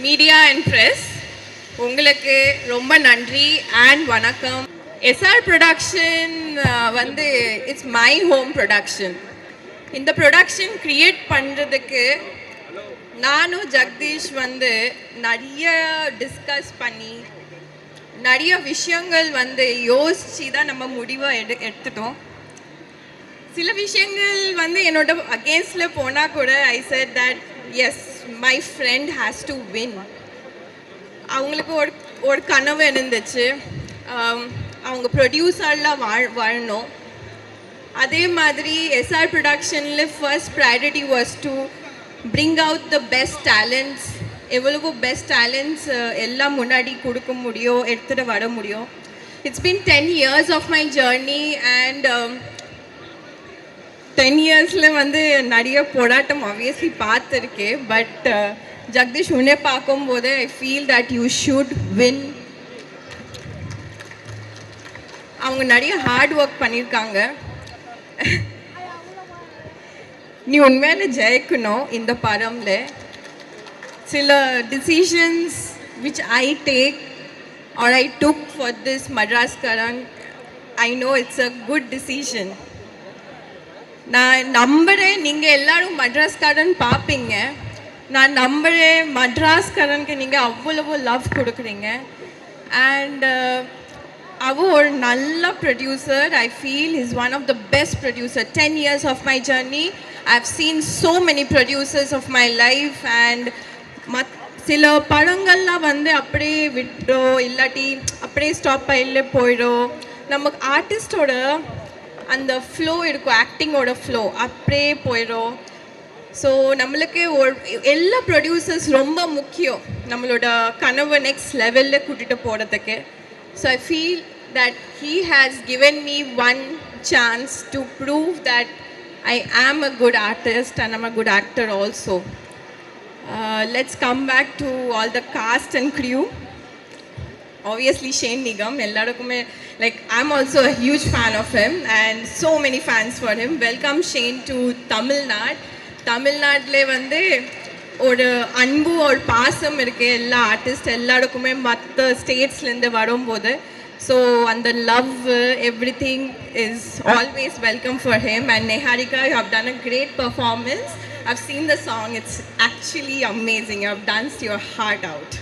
Media and press, உங்களுக்கு ரொம்ப நன்றி அண்ட் வணக்கம். எஸ்ஆர் ப்ரொடக்ஷன் வந்து இட்ஸ் மை ஹோம் ப்ரொடக்ஷன். இந்த ப்ரொடக்ஷன் க்ரியேட் பண்ணுறதுக்கு நானும் ஜெகதீஷ் வந்து நிறைய டிஸ்கஸ் பண்ணி நிறைய விஷயங்கள் வந்து யோசித்து தான் நம்ம முடிவை எடுத்துட்டோம். சில விஷயங்கள் வந்து என்னோட அகேன்ஸ்டில் போனால் கூட ஐ set that S my friend has to win. அவங்களுக்கு ஒரு கனவு இருந்துச்சு, அவங்க ப்ரொடியூசர்லாம் வாழணும். அதே மாதிரி எஸ்ஆர் ப்ரொடக்ஷனில் first priority was to bring out the best talents. எவ்வளவோ பெஸ்ட் டேலண்ட்ஸ் எல்லாம் முன்னாடி கொடுக்க முடியும், எடுத்துகிட்டு வர முடியும். It's been 10 years of my journey and 10 yearsல வந்து நிறைய போராட்டம் ஆப்வியஸ்லி பார்த்துருக்கேன். பட் ஜெகதீஷ் உன்னை பார்க்கும்போது I feel that you should win. அவங்க நிறைய ஹார்ட் ஒர்க் பண்ணியிருக்காங்க. நீ உண்மையான ஜெயிக்கணும் இந்த படம்ல. சில decisions which I take or I took for this Madras Karan, I know it's a good decision. நான் நம்புகிறேன் நீங்கள் எல்லாரும் மட்ராஸ் காரன் பார்ப்பீங்க. நான் நம்புகிறேன் மட்ராஸ் காரனுக்கு நீங்கள் அவ்வளவு லவ் கொடுக்குறீங்க. அண்ட் அவள் ஒரு நல்ல producer. I feel is one of the best producer. 10 years of my journey, I've seen so many producers of my life and சில படங்கள்லாம் வந்து அப்படியே விட்டோம், இல்லாட்டி அப்படியே ஸ்டாப் ஆகில போயிடும். நமக்கு ஆர்டிஸ்டோட அந்த ஃப்ளோ இருக்கும், ஆக்டிங்கோட ஃப்ளோ அப்படியே போயிடும். ஸோ நம்மளுக்கு எல்லா ப்ரொடியூசர்ஸ் ரொம்ப முக்கியம் நம்மளோட கனவை நெக்ஸ்ட் லெவலில் கூட்டிகிட்டு போகிறதுக்கு. So I feel that he has given me one chance to prove that I am a good artist and I'm a good actor also. Let's come back to all the cast and crew. Obviously Shane Nigam, ellarukume, like I'm also a huge fan of him and so many fans for him. Welcome Shane to Tamil Nadu. Tamil Nadule vande ஒரு அன்பு ஒரு பாசம் இருக்குது எல்லா artist எல்லாருக்குமே மற்ற ஸ்டேட்ஸ்லேருந்து வரும்போது. So and the love, everything is always welcome for him. And Neharika, you have done a great performance. I've seen the song, it's actually amazing. You have danced your heart out.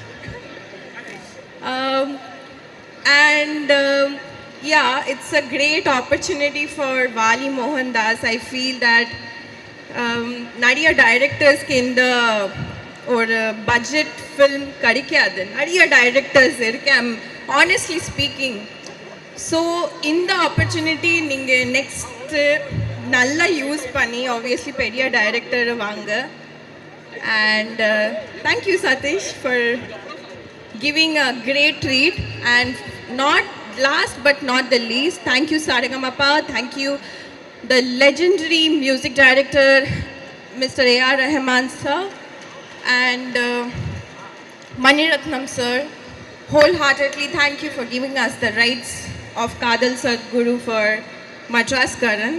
Yeah, it's a great opportunity for Vali Mohandas. I feel that நிறைய டைரக்டர்ஸ்க்கு இந்த ஒரு budget film கிடைக்காது. நிறைய directors இருக்கேன் honestly speaking. So இந்த opportunity நீங்கள் next நல்லா use பண்ணி ஆப்வியஸ்லி பெரிய டைரக்டர் வாங்க. And thank you Satish for giving a great treat. And not last but not the least, thank you Saregama. Thank you the legendary music director Mr. A.R. Rahman sir and Mani Ratnam sir. Wholeheartedly thank you for giving us the rights of Kadal Sadhguru for Madras Karan.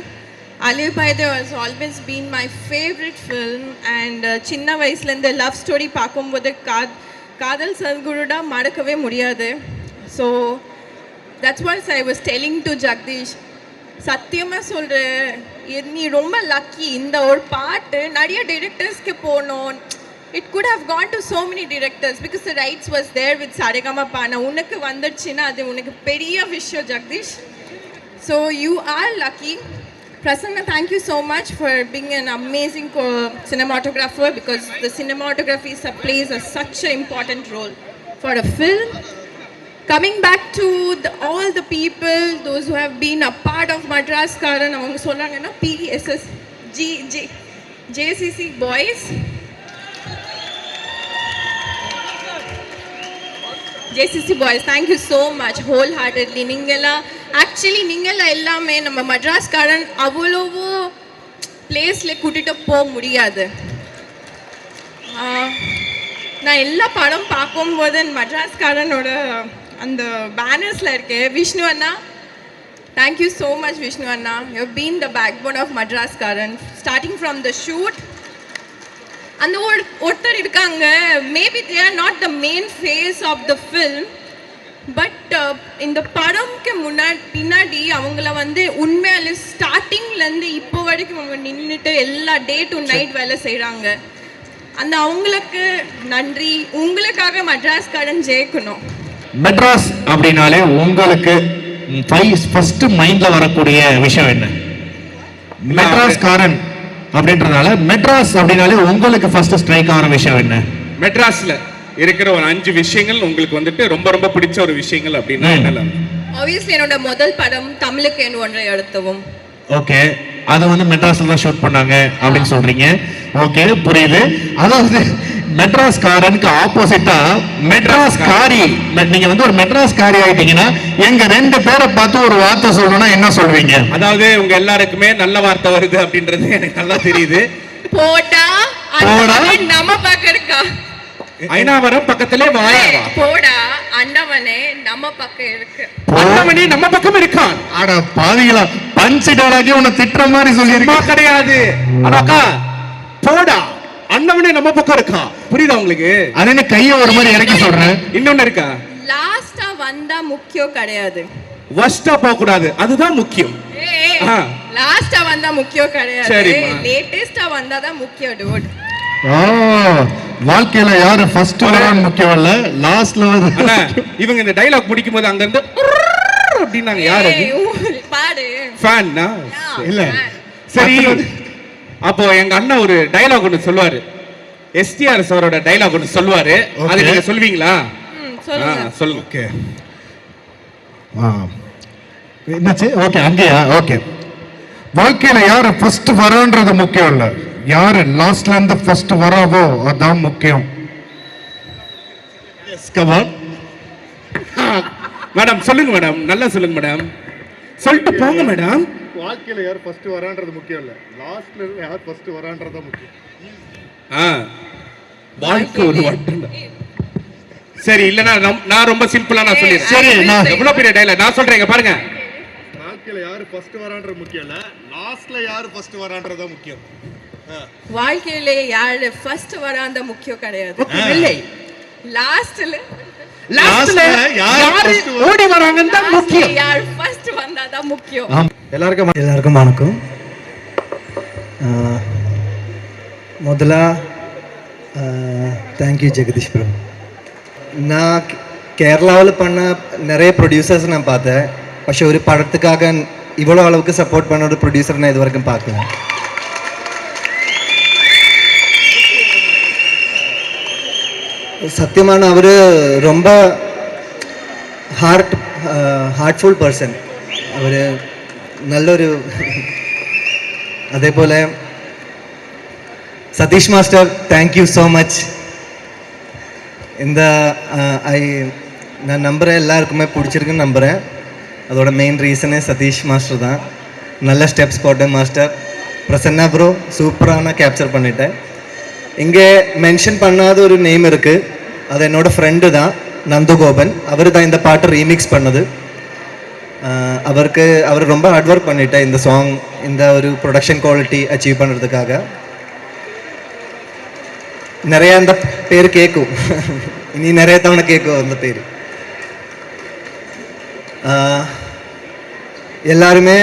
Aliyu Paide has always been my favorite film and chinna vayasla indha love story paakumbodhu Kadal Sadhguru da madakave mudiyadhu. So that's what I was telling to Jagdish. சத்தியமாக சொல்கிறேன், நீ ரொம்ப lucky. இந்த ஒரு பாட்டு நிறைய டிரெக்டர்ஸ்க்கு போனோம். It could have gone to so many directors because the rights was there with Saregama. உனக்கு வந்துடுச்சுன்னா அது உனக்கு பெரிய விஷயம் Jagadish. So you are lucky. Prasanna, thank you so much for being an amazing cinematographer because the cinematography plays such an important role for a film. Coming back to all the people, those who have been a part of Madras Karan, avanga solranga na PSS JCC boys, JCC boys, thank you so much wholeheartedly. Ningala actually ningala ellame நம்ம Madras Karan avolovo place le kutittu po mudiyadhu. நான் எல்லா படம் பார்க்கும்போது மட்ராஸ் காரனோட அந்த பேனர்ஸில் இருக்கு விஷ்ணு அண்ணா. Thank you so much Vishnu அண்ணா. You have been the backbone of Madraskaran starting from the shoot அந்த ஒருத்தர் இருக்காங்க, maybe they are not the main face of the film, but இந்த படம்க்கு பின்னாடி அவங்கள வந்து உண்மையால ஸ்டார்டிங்லேருந்து இப்போ வரைக்கும் அவங்க நின்றுட்டு எல்லா டே டு நைட் வேலை செய்கிறாங்க. அந்த அவங்களுக்கு நன்றி. உங்களுக்காக மெட்ராஸ்காரன் ஜெயிக்கணும். மெட்ராஸ் அப்படின்னாலே உங்களுக்கு ஃபர்ஸ்ட் மைண்ட்ல வரக்கூடிய விஷயம் என்ன? மெட்ராஸ்காரன் அப்படின்றதுனால மெட்ராஸ் அப்படின்னாலே உங்களுக்கு ஃபர்ஸ்ட் ஸ்ட்ரைக் ஆகிற விஷயம் என்ன? மெட்ராஸ்ல இருக்கிற ஒரு 5 விஷயங்கள் உங்களுக்கு வந்துட்டு ரொம்ப ரொம்ப பிடிச்ச ஒரு விஷயங்கள் அப்படின்னா என்னலாம்? ஆப்வியஸ்லி என்னோட முதல் படம் தமிழுக்கு என் ஒன்றை எடுத்தவும். ஓகே, அதை வந்து மெட்ராஸ்ல தான் ஷூட் பண்ணாங்க அப்படின்னு சொல்றீங்க. ஓகே, புரியுது. அதாவது மெட்ராஸ்காரனுக்கு ஆப்போசிட்டா மெட்ராஸ்காரி, நீங்க வந்து ஒரு மெட்ராஸ்காரி ஆயிட்டீங்கன்னா எங்க 2 பேரை பார்த்து ஒரு வார்த்தை சொல்லணும்னா என்ன சொல்வீங்க? அதாவது உங்க எல்லாருக்குமே நல்ல வார்த்தை வருது அப்படின்றது எனக்கு நல்லா தெரியுது. போடா போடா நம்ம பக்கம் இருக்கா, ஐநாவரம் பக்கத்திலே வாயாவா, போடா அண்டவனே நம்ம பக்கம் இருக்கு, அண்டவனே நம்ம பக்கம் இருக்கான். அட பாவிகளா, பஞ்ச் டயலாகே உன்னை திட்டுற மாதிரி சொல்லியிருக்கா கிடையாது. அடாக்கா போடா அண்டவனே நம்ம பக்கம் இருக்கான். புரியுதா உங்களுக்கு? அது என்ன கையை ஒரு மாதிரி இறக்கி சொல்றேன். இன்னொன்னு இருக்கா? லாஸ்டா வந்தா முக்கியம் கிடையாது, வஸ்டா போக கூடாது, அதுதான் முக்கியம். லாஸ்டா வந்தா முக்கியம் கிடையாது, சரிம்மா. லேட்டஸ்டா வந்தா தான் முக்கியம் டூட். வாழ்க்கையில யாரு ஃபர்ஸ்ட் வரான்னு முக்கியம் இல்ல, லாஸ்ட்ல வந்து. இவங்க இந்த டயலாக் முடிக்கும் போது அங்க இருந்து அப்படின்னாங்க. யாரு பாடு? ஃபேன்னா இல்ல. சரி, அப்போ எங்க அண்ணன் ஒரு டயலாக் ஒன்று சொல்லுவாரு, எஸ்டிஆர் சாரோட டயலாக் ஒன்று சொல்லுவாரு. அது நீங்க சொல்வீங்களா? சொல்லுங்க. ஓகே, என்னாச்சு? ஓகே, அங்கேயா? ஓகே, வாழ்க்கையில யாரு ஃபர்ஸ்ட் வரான்றது முக்கியம் இல்ல, யாரு லாஸ்ட்ல இருந்து ஃபர்ஸ்ட் வராவோ அதான் முக்கியம். எஸ், கம் ஆன் மேடம், சொல்லுங்க மேடம், நல்லா சொல்லுங்க மேடம், சொல்லிட்டு போங்க மேடம். வாழ்க்கையில யார் ஃபர்ஸ்ட் வரான்றது முக்கியம் இல்ல, லாஸ்ட்ல யார் ஃபர்ஸ்ட் வரான்றது முக்கியம். வாழ்க்கை ஒரு வட்டம். சரி, இல்லனா நான் ரொம்ப சிம்பிளா நான் சொல்லிடுறேன். சரி, நான் எவ்வளவு பெரிய டயலாக் நான் சொல்றேன் பாருங்க. வாழ்க்கையில யார் ஃபர்ஸ்ட் வரான்றது முக்கியம் இல்ல, லாஸ்ட்ல யார் ஃபர்ஸ்ட் வரான்றது முக்கியம். வாழ்க்கையில யாரு ஃபர்ஸ்ட் வராந்த முக்கியம் கிடையாது, இல்லை, லாஸ்ட்ல யாரு ஓடி வராங்கன்னு தான் முக்கியம். யார் ஃபர்ஸ்ட் வந்தாதான் முக்கியம். எல்லாருக்கும் வணக்கம். முதல்ல தேங்க்யூ ஜெகதீஷ் ப்ரோ. நான் கேரளாவில் பண்ண நிறைய ப்ரொடியூசர்ஸ் நான் பார்த்தேன், പക്ഷെ ஒரு படத்துக்காக இவ்வளோ அளவுக்கு சப்போர்ட் பண்ண ஒரு ப்ரொடியூசர் நான் இது வரைக்கும் பார்க்கல. சத்தியமான அவர் ரொம்ப ஹார்ட்ஃபுல் பர்சன். அவர் நல்லொரு அதேപോലെ Satish master, thank you so much. இந்த நான் நம்புகிறேன் எல்லாருக்குமே பிடிச்சிருக்குன்னு நம்புகிறேன். அதோட மெயின் ரீசனே சதீஷ் மாஸ்டர் தான். நல்ல ஸ்டெப்ஸ் போட்டேன் மாஸ்டர். பிரசன்னா ப்ரோ சூப்பராக நான் கேப்சர் பண்ணிட்டேன். இங்கே மென்ஷன் பண்ணாத ஒரு நேம் இருக்குது, அது என்னோட ஃப்ரெண்டு தான், நந்துகோபன். அவர் தான் இந்த பாட்டு ரீமிக்ஸ் பண்ணது. அவர் ரொம்ப ஹார்ட் ஒர்க் பண்ணிட்டேன் இந்த சாங், இந்த ஒரு ப்ரொடக்ஷன் குவாலிட்டி அச்சீவ் பண்ணுறதுக்காக. நிறைய அந்த பேர் கேட்கும், இனி நிறைய தவணை கேட்கும் அந்த பேர். எல்லாருமே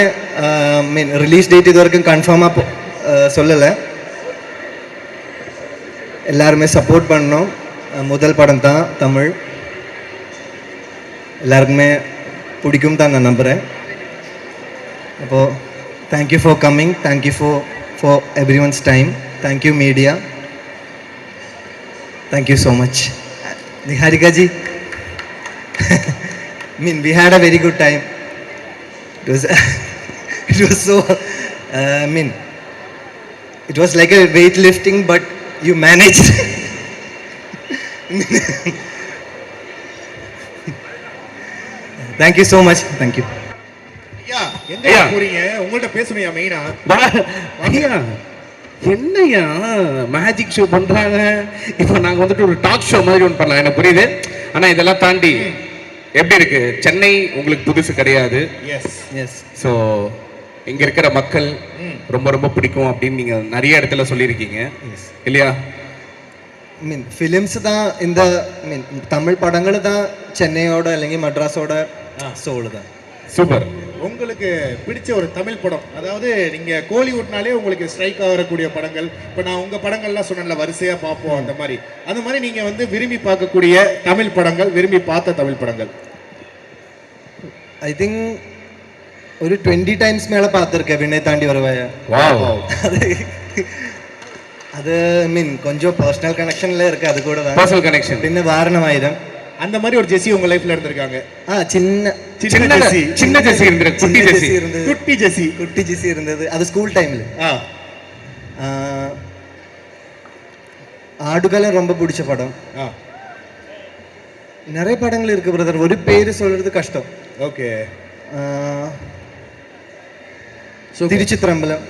மீன் ரிலீஸ் டேட் இது வரைக்கும் கன்ஃபார்மாக சொல்லலை. எல்லாருமே சப்போர்ட் பண்ணோம். முதல் படம் தான் தமிழ், எல்லாருக்குமே பிடிக்கும் தான் நான் நம்புகிறேன். அப்போது thank you for coming, thank you for every once time, thank you media, thank you so much. Niharika G, we had a very good time. It was so it was like a weightlifting, but you managed. Thank you so much. Thank you. எங்க போறீங்க? உங்கள்ட்ட பேசணும்யா மெயினா. என்னையா magic show பண்றாங்க, இப்போ நாங்க வந்துட்டு ஒரு டாக் ஷோ மாதிரி ஒன்று பண்ணலாம், எனக்கு புரியுது. ஆனா இதெல்லாம் தாண்டி எப்படி இருக்கு? சென்னை உங்களுக்கு புதுசு கிடையாது. எஸ். ஸோ இங்க இருக்கிற மக்கள் ரொம்ப ரொம்ப பிடிக்கும் அப்படின்னு நீங்க நிறைய இடத்துல சொல்லியிருக்கீங்க இல்லையா? மீன் ஃபிலிம்ஸ் தான் இந்த மீன் தமிழ் படங்கள் தான் சென்னையோட இல்லைங்க மட்ராஸோட சோல் தான். சூப்பர். உங்களுக்கு பிடிச்ச ஒரு தமிழ் படம், அதாவது நீங்க கோலிவுட்னாலே உங்களுக்கு ஸ்ட்ரைக் ஆகக்கூடிய படங்கள், இப்போ நான் உங்க படங்கள்லாம் சொன்னேன்ல வரிசையா பார்ப்போம் அந்த மாதிரி நீங்க வந்து விரும்பி பார்க்கக்கூடிய தமிழ் படங்கள், விரும்பி பார்த்த தமிழ் படங்கள்? ஐ திங்க் ஒரு 20 டைம்ஸ் மேலே பார்த்துருக்கேன் விண்ணை தாண்டி வருவாயா. அது மீன் கொஞ்சம் பர்சனல் கனெக்ஷன்ல இருக்கு, அது கூட தான் பர்சனல் கனெக்ஷன். பின்ன வாரணமாயுதம் அந்த மாதிரி ஒரு ஜெஸி உங்க லைஃப்ல இருந்திருக்காங்க? சின்ன சின்ன ஜெஸி இருந்தது, குட்டி ஜெஸி இருந்தது. குட்டி ஜெஸி இருந்தது, அது ஸ்கூல் டைம்ல. ஆடுகளம் ரொம்ப பிடிச்ச படம். நிறைய படங்கள் இருக்கு பிரதர், ஒரு பேரு சொல்றது கஷ்டம். ஓகே. திருச்சித்திரம்பலம்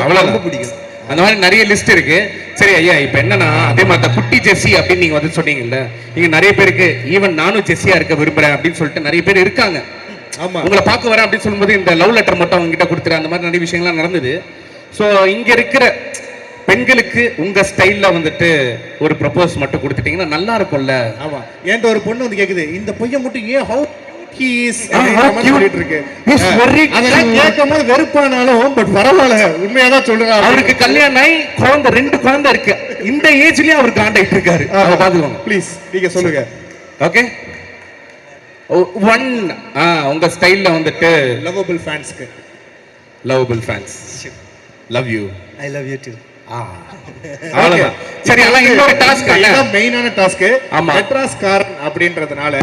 அவ்வளவு பிடிக்கும். அந்த மாதிரி நிறைய லிஸ்ட் இருக்கு. சரி ஐயா, இப்ப என்னன்னா அதே மாதிரி குட்டி ஜெஸ்ஸி அப்படின்னு நீங்க வந்து சொன்னீங்கல்ல, நீங்க நிறைய பேருக்கு ஈவன் நானும் ஜெஸ்ஸியா இருக்க விரும்புறேன் அப்படின்னு சொல்லிட்டு நிறைய பேர் இருக்காங்க. ஆமா, உங்களை பார்க்க வரேன் அப்படின்னு சொல்லும்போது இந்த லவ் லெட்டர் மட்டும் அவங்க கிட்ட கொடுத்துரு, அந்த மாதிரி நிறைய விஷயங்கள்லாம் நடந்தது. ஸோ இங்க இருக்கிற பெண்களுக்கு உங்க ஸ்டைல்ல வந்துட்டு ஒரு ப்ரப்போஸ் மட்டும் கொடுத்துட்டீங்கன்னா நல்லா இருக்கும்ல. ஆமா, என்கிட்ட ஒரு பொண்ணு வந்து கேக்குது, இந்த பையன் மட்டும் ஏன் ஹவு he is சொல்லிட்டு இருக்கு. அதெல்லாம் கேட்கும்போது வெறுப்பானாலும் பட் பரவாயில்ல, உண்மையாதான் சொல்றேன். அவருக்கு கல்யாணம் ஆகி குழந்தை 2 குழந்தை இருக்கு, இந்த ஏஜ்லயே அவர் காண்டாக்ட் இருக்காரு. பாத்துக்கோங்க ப்ளீஸ், நீங்க சொல்லுங்க. ஓகே. ஒன் உங்க ஸ்டைல்ல வந்துட்டு லவபிள் ஃபேன்ஸ்க்கு. Lovable fans, love you, I love you too. அவ்வளவுதான். சரி, அதான் இன்னொரு டாஸ்க் அல்ல, அதான் மெயினான டாஸ்க். ஆமா, மெட்ராஸ் காரன் அப்படின்றதுனால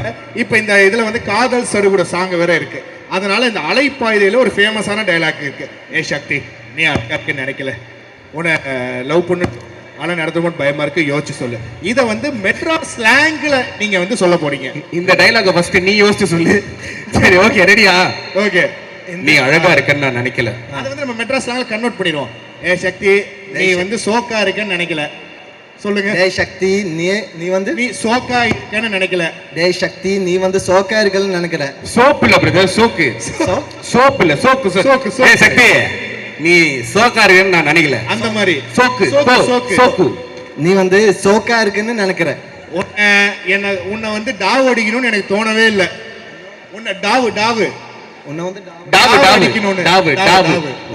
இப்போ இந்த இதுல வந்து காதல் சடுகுட சாங் வேற இருக்கு. அதனால இந்த அலைப்பாய்தையில ஒரு ஃபேமஸான டயலாக் இருக்கு. ஏ சக்தி, நீ அக்காக்கு நினைக்கல, உன்னை லவ் பண்ணு ஆனா நடத்தும் பயமா இருக்கு, யோசிச்சு சொல்லு. இத வந்து மெட்ராஸ் ஸ்லாங்ல நீங்க வந்து சொல்ல போறீங்க. இந்த டயலாக ஃபர்ஸ்ட் நீ யோசிச்சு சொல்லு. சரி, ஓகே, ரெடியா? ஓகே. நீ அழகா இருக்கன்னு நான் நினைக்கல. அதை வந்து நம்ம மெட்ராஸ் ஸ்லாங்ல கன்வெர்ட் பண்ணிடுவோம். ஏ சக்தி, நீ வந்து சோக்கா இருக்கன்னு நினைக்கல, சொல்லுங்க. டேய் சக்தி, நீ வந்து நீ சோக்கா இருக்கன்னு நினைக்கல. டேய் சக்தி, நீ வந்து சோக்கா இருக்கன்னு நினைக்கிற. சோப் இல்ல பிரதர், சோக்கு. சோப் இல்ல, சோக்கு. சோக்கு. ஏய் சக்தி, நீ சோக்கா இருக்கன்னு நான் நினைக்கல. அந்த மாதிரி சோக்கு, சோக்கு. நீ வந்து சோக்கா இருக்குன்னு நினைக்கிற. உன்னை வந்து டாவ் அடிக்கணும்னு எனக்கு தோணவே இல்லை. உன்னை டாவு உன்னை வந்து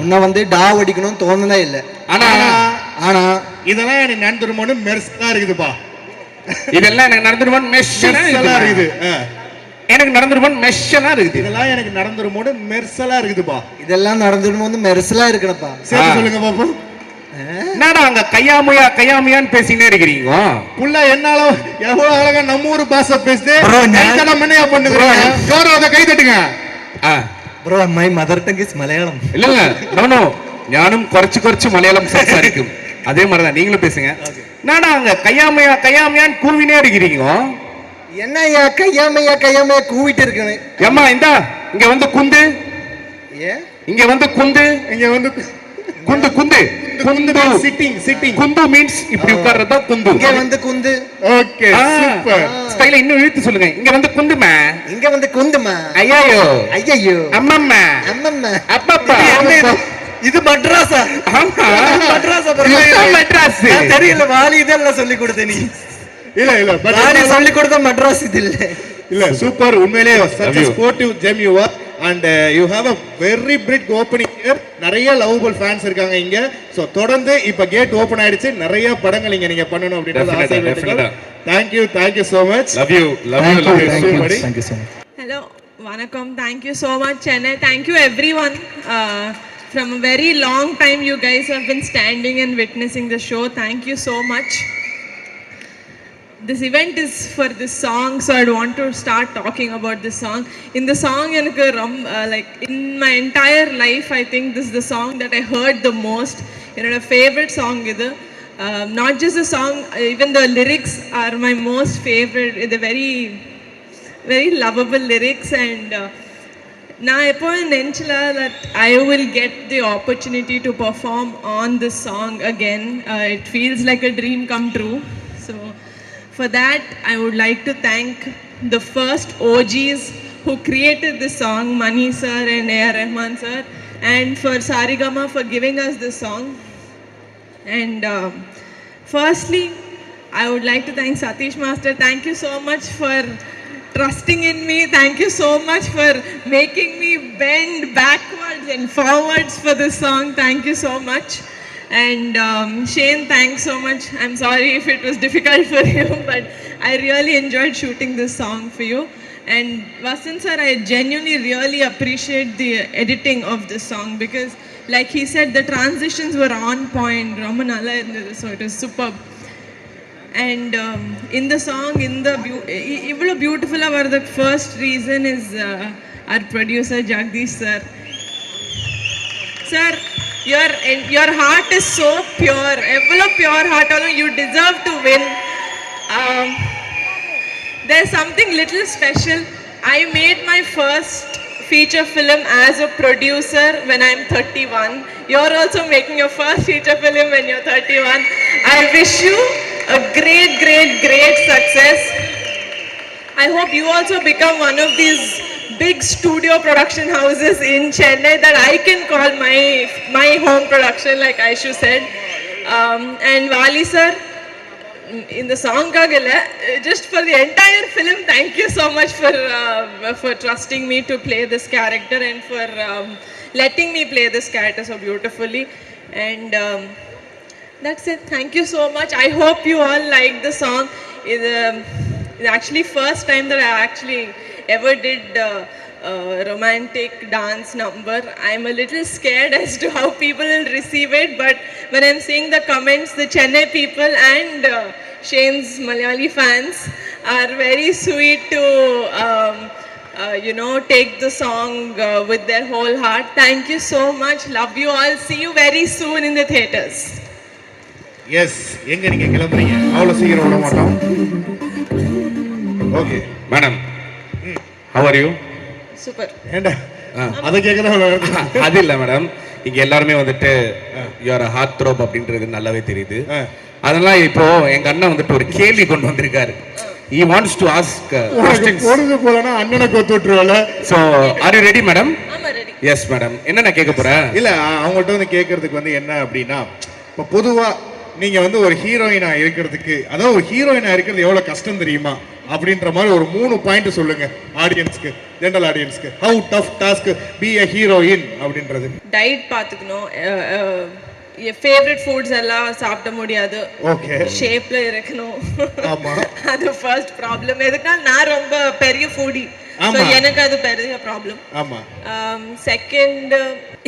உன்னை வந்து டாவ் அடிக்கணும்னு தோணுதே இல்லை. ஆனா இதெல்லாம் எனக்கு நடந்துருமோன்னு மெர்சலா இருக்குதுப்பா. இதெல்லாம் எனக்கு நடந்துருமோன்னு மெர்சலா இருக்குது. எனக்கு நடந்துருமோன்னு மெர்சலா இருக்குது. இதெல்லாம் எனக்கு நடந்துருமோன்னு மெர்சலா இருக்குதுப்பா. இதெல்லாம் நடந்துருமோன்னு மெர்சலா இருக்குனப்பா. சரி, சொல்லுங்க பாப்போம். என்னடா அங்க கையாமையான்னு பேசினே இருக்கிறீங்க? புள்ள என்னால எவ்வளவு அழகா நம்ம ஊர் பாஷை பேசுது. மண்ணையா பண்ணுங்க, ஜோரா கை தட்டுங்க. Bro, my mother tongue is Malayalam. இல்ல, நோ, ஞானும் குறைச்சு மலையாளம் சம்சாரிக்கும். அதே மாதிரிதான் நீங்களும் பேசுங்க. நானா அங்க கையாமையான்னு கூவினே இருக்கிறீங்க? என்னையா கையாமையா கூவிட்டு இருக்கேன். ஏம்மா இந்தா இங்க வந்து குந்து, இங்க வந்து குந்து, இங்க வந்து குந்து சிட்டிங். குந்து மீன்ஸ் இப்படி உட்கார்றதா குந்து. இங்க வந்து குந்து. Okay, super. ஸ்டைல இன்னும் இழுத்து சொல்லுங்க. இங்க வந்து குந்துமா, இங்க வந்து குந்துமா. ஐயோ அம்மம்மா, அப்பப்பா. இது மட்ராஸா? ஆமா, மட்ராஸா? மெட்ராஸ் தெரியல, வாலி இதெல்லாம் சொல்லி கொடுத்த நீ. இல்ல வாலி சொல்லி கொடுத்த மட்ராஸ் இது இல்ல. சூப்பர், உண்மையிலேயே such a sportive gem you are and you have a very big opening here. நிறைய லவபிள் ஃபேன்ஸ் இருக்காங்க இங்க. சோ தொடர்ந்து இப்ப கேட் ஓபன் ஆயிடுச்சு, நிறைய படங்கள் இங்க நீங்க பண்ணனும் அப்படின்றது ஆசைப்படுறேன். thank you so much. love you so much. Hello, vanakkam. Thank you so much, Chennai. Thank you everyone. From a very long time you guys have been standing and witnessing the show. Thank you so much. This event is for this song, so I want to start talking about this song. In the song, like in my entire life, I think this is the song that I heard the most. A favorite song idu. Not just the song, even the lyrics are my most favorite. The very, very lovable lyrics, and நான் எப்போ நினச்சல that I will get the opportunity to perform on this song again. It feels like a dream come true. So for that, I would like to thank the first OGs who created this song, Mani sir and A.R. Rahman sir, and for Sarigama for giving us this song. And firstly, I would like to thank Satish Master. Thank you so much for trusting in me. Thank you so much for making me bend backwards and forwards for this song. Thank you so much. And Shane, thanks so much. I'm sorry if it was difficult for you, but I really enjoyed shooting this song for you. And Vasant sir, I genuinely really appreciate the editing of this song because like he said, the transitions were on point. Romma nalla irundhathu, so it was superb. And in the song, in the even beautiful hour, the first reason is our producer Jagdish sir. Sir, your heart is so pure. Evlo pure heart, you deserve to win. There's something little special. I made my first feature film as a producer when I'm 31. You're also making your first feature film when you're 31. I wish you a great, great, great success. I hope you also become one of these big studio production houses in Chennai that I can call my home production, like Aishu said. And Vali sir, in the song kagala, just for the entire film, thank you so much for trusting me to play this character and for letting me play this character so beautifully. And that's it. Thank you so much. I hope you all like the song. It's actually first time that I actually ever did a romantic dance number. I'm a little scared as to how people will receive it, but when I'm seeing the comments, the Chennai people and Shane's Malayali fans are very sweet to take the song with their whole heart. Thank you so much. Love you all. See you very soon in the theaters. Yes எங்க நீங்க கிளம்புறீங்க? அவ்வளவு சீக்கிரம் விட மாட்டோம். Okay madam, how are you? Super. ஏண்டா அத கேக்குறேன். அது இல்ல மேடம், இங்க எல்லாருமே வந்துட்டு you are a heart throb அப்படின்றது நல்லாவே தெரியுது. அதெல்லாம் இப்போ எங்க அண்ணன் வந்துட்டு ஒரு கேள்வி கொண்டு வந்திருக்காரு. He wants to ask questions. போறது போலனா அண்ணனை கொத்து விட்டுருவால. So are you ready madam? ஆமா ரெடி. Yes madam. என்ன நான் கேட்க போறேன்? இல்ல அவங்கள்ட்ட வந்து கேட்கறதுக்கு வந்து என்ன அப்படின்னா, இப்போ பொதுவா நீங்க வந்து ஒரு ஹீரோயினா இருக்கிறதுக்கு, அதாவது ஒரு ஹீரோயினா இருக்கிறது எவ்வளவு கஷ்டம் தெரியுமா அப்படின்ற மாதிரி ஒரு 3 பாயிண்ட் சொல்லுங்க ஆடியன்ஸ்க்கு, ஜெனரல் ஆடியன்ஸ்க்கு. How tough task be a heroine அப்படின்றது. டயட் பாத்துக்கணும். ஃபேவரட் ஃபுட்ஸ் எல்லாம் சாப்பிட முடியாது. ஓகே. ஷேப்ல இருக்கணும். ஆமா. அது ஃபர்ஸ்ட் ப்ராப்ளம். எதுக்குன்னா நான் ரொம்ப பெரிய ஃபுடி. சோ எனக்கு அது பெரிய ப்ராப்ளம். ஆமா. செகண்ட்,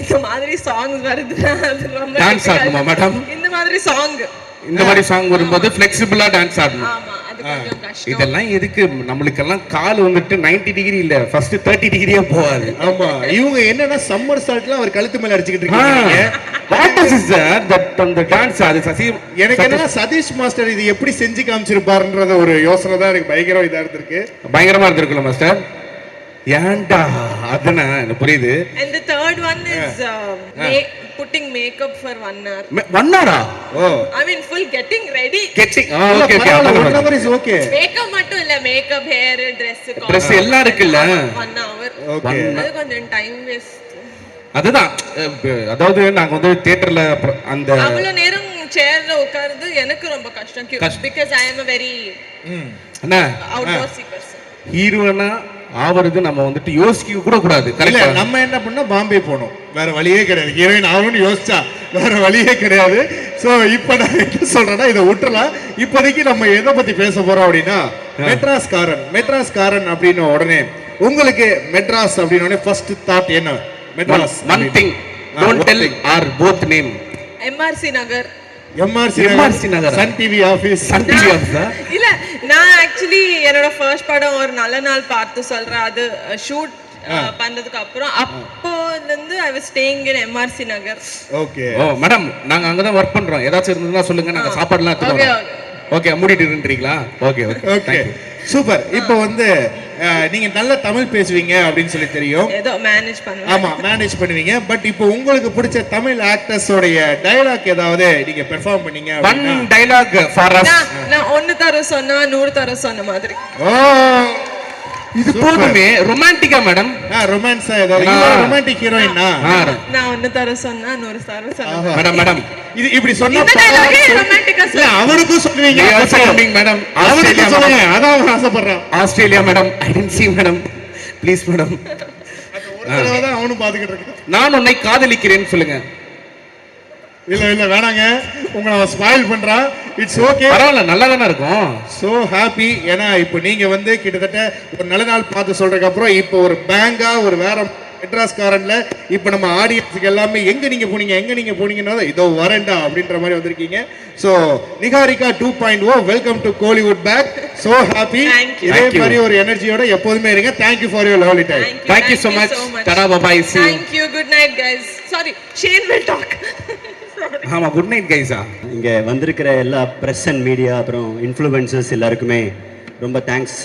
இந்த மாதிரி சாங்ஸ் வருதுன்னா அது ரொம்ப டான்ஸ் ஆடணுமா மேடம்? இந்த மாதிரி சாங் வரும்போது ஃப்ளெக்சிபிளா டான்ஸ் ஆடணும். ஆமா, அது கொஞ்சம் கஷ்டம். இதெல்லாம் எதுக்கு? நம்மளுக்கெல்லாம் கால் வந்துட்டு 90 டிகிரி இல்ல, ஃபர்ஸ்ட் 30 டிகிரியா போவாது. ஆமா. இவங்க என்னன்னா சம்மர் சால்ட்ல அவர் கழுத்து மேல அடிச்சிட்டு இருக்காங்க. What is sir that on the dance? அது சசி எனக்கு என்னன்னா சதீஷ் மாஸ்டர் இது எப்படி செஞ்சு காமிச்சிருப்பாருன்றத ஒரு யோசனை தான் எனக்கு பயங்கரமா இதா இருந்திருக்கு. பயங்கரமா இருந்திருக்குல மாஸ்டர். ஏண்டா அதனா எனக்கு புரியுது. And the third one is putting makeup for 1 hour. 1 hour? Oh, I mean full getting ready. Okay okay. 1 hour is okay. Makeup மட்டும் இல்ல, makeup, hair, dress எல்லாம் இருக்குல்ல. 1 hour. Okay. அது கொஞ்சம் டைம் வேஸ்ட். அதுதான், அதாவது நாங்க வந்து தியேட்டர்ல அந்த அவ்வளவு நேரம் சேர்ல உட்கார்ந்து எனக்கு ரொம்ப கஷ்டம். Because I am a very Anna outdoorsy person. ஹீரோனா ஆவறது நம்ம வந்துட்டு யோசிக்க கூட கூடாது. கரெக்ட்டா? நம்ம என்ன பண்ணா பாம்பே போனோம், வேற வழியே கிடையாது. ஹீரோயின் ஆகணும்னு யோசிச்சா வேற வழியே கிடையாது. சோ இப்போ நான் என்ன சொல்றேன்னா இதை விட்டுறலாம். இப்போதைக்கு நம்ம எதை பத்தி பேச போறோம் அப்படின்னா மெட்ராஸ்காரன் அப்படின்னு உடனே உங்களுக்கு மெட்ராஸ் அப்படின்னு உடனே ஃபர்ஸ்ட் தாட் என்ன? Madras. One thing, don't tell our both name. MRC Nagar. MRC Nagar. Sun TV office. இல்ல, நான் ஆக்சுவலி என்னோட ஃபர்ஸ்ட் படம் ஒரு நல்ல நாள் பார்த்து சொல்றேன். அது ஷூட் பண்றதுக்கு அப்புறம் அப்போல இருந்து I was staying in MRC Nagar. Okay. Oh madam, நாங்க அங்க தான் வர்க் பண்றோம். ஏதாச்சும் இருந்ததுன்னா சொல்லுங்க, நாங்க சாப்பாடுலாம் எடுத்துட்டு வரோம். ஓகே, மூடிட்டு இருந்தீங்களா? Okay okay. சூப்பர். இப்போ வந்து நீங்க நல்ல தமிழ் பேசுவீங்க அப்படின்னு சொல்லி தெரியும். ஏதோ மேனேஜ் பண்ணுவீங்க. ஆமா, மேனேஜ் பண்ணுவீங்க. பட் இப்போ உங்களுக்கு பிடிச்ச தமிழ் ஆக்டர்ஸோட டயலாக் ஏதாவது நீங்க பெர்ஃபார்ம் பண்ணீங்க அப்படினா one dialogue for us. நான் 1 தர சொன்னா 100 தர சொன்ன மாதிரி. ஓ இது போதுமே. ரொமான்டிக்கா மேடம்? ரொமான்ஸா ஏதாவது ரொமான்டிக் ஹீரோயினா? நான் ஒன்னு தர சொன்னா நூறு தர சொன்னா மேடம் மேடம் இது இப்படி சொன்னா ரொமான்டிக்கா இல்ல அவருக்கும் சொல்லுவீங்க மேடம். அவருக்கும் சொல்லுங்க, அதான் அவர் ஆசைப்படுறான். Australia madam, I didn't see madam, please madam. ஒரு தடவை தான் அவனும் பாத்துக்கிட்டு இருக்கான். நான் உன்னை காதலிக்கிறேன்னு சொல்லுங்க. இல்ல இல்ல வேணாங்க, உங்களை ஸ்பாயில் பண்றான். இட்ஸ் ஓகே, பரவாயில்ல, நல்லா தானே இருக்கும். So happy. ஏன்னா இப்போ நீங்க வந்து கிட்டத்தட்ட ஒரு நல்ல நாள் பார்த்து சொல்றதுக்கு அப்புறம் இப்போ ஒரு பேங்கா ஒரு வேற மெட்ராஸ் காரன்ல இப்போ நம்ம ஆடியன்ஸுக்கு எல்லாமே எங்க நீங்க போனீங்கன்னா இதோ வரேன்டா அப்படின்ற மாதிரி வந்திருக்கீங்க. So Niharika 2.0 welcome to Kollywood back. So happy. இதே மாதிரி ஒரு எனர்ஜியோட எப்போதுமே இருங்க. Thank you for your lovely time. Thank you so much. Tata bye see you. Thank you. Good night guys. Sorry, Shane will talk. ஆமா, குட் நைட் கைஸா. இங்கே வந்திருக்கிற எல்லா ப்ரெஸ் அண்ட் மீடியா அப்புறம் இன்ஃப்ளூயன்சர்ஸ் எல்லாருக்குமே ரொம்ப தேங்க்ஸ்.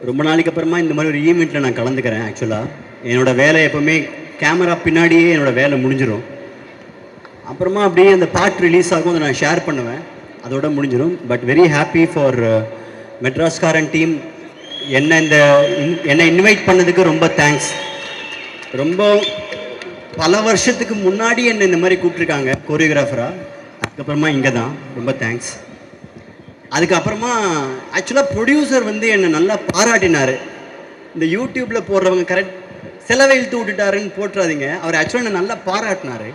ரொம்ப நாளைக்கு அப்புறமா இந்த மாதிரி ஒரு ஈவெண்ட்டில் நான் கலந்துக்கிறேன். ஆக்சுவலாக என்னோடய வேலை எப்போவுமே கேமரா பின்னாடியே என்னோடய வேலை முடிஞ்சிடும். அப்புறமா அப்படியே அந்த பாட்டு ரிலீஸ் ஆகும், அதை நான் ஷேர் பண்ணுவேன், அதோட முடிஞ்சிடும். But very happy for மெட்ராஸ்காரன் team. என்னை இன்வைட் பண்ணதுக்கு ரொம்ப தேங்க்ஸ். ரொம்ப பல வருஷத்துக்கு முன்னாடி என்னை இந்த மாதிரி கூப்பிட்ருக்காங்க கோரியோகிராஃபராக. அதுக்கப்புறமா இங்கே தான் ரொம்ப தேங்க்ஸ். அதுக்கப்புறமா ஆக்சுவலாக ப்ரொடியூசர் வந்து என்னை நல்லா பாராட்டினார். இந்த யூடியூப்பில் போடுறவங்க கரெக்ட் செலவை இழுத்து விட்டுட்டாருன்னு போட்டுறாதீங்க. அவர் ஆக்சுவலாக என்னை நல்லா பாராட்டினார்.